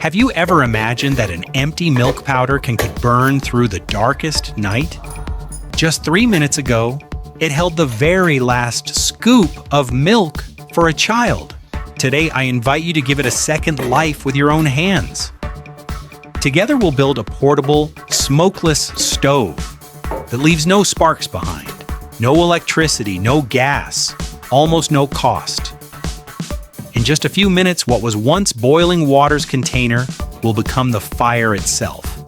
Have you ever imagined that an empty milk powder can could burn through the darkest night? Just 3 minutes ago, it held the very last scoop of milk for a child. Today, I invite you to give it a second life with your own hands. Together, we'll build a portable, smokeless stove that leaves no sparks behind, no electricity, no gas, almost no cost. In just a few minutes, what was once boiling water's container will become the fire itself.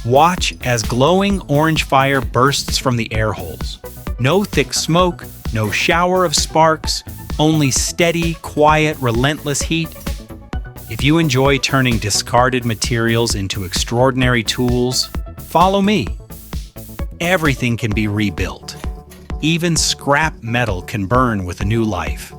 Watch as glowing orange fire bursts from the air holes. No thick smoke, no shower of sparks, only steady, quiet, relentless heat. If you enjoy turning discarded materials into extraordinary tools, follow me. Everything can be rebuilt. Even scrap metal can burn with a new life.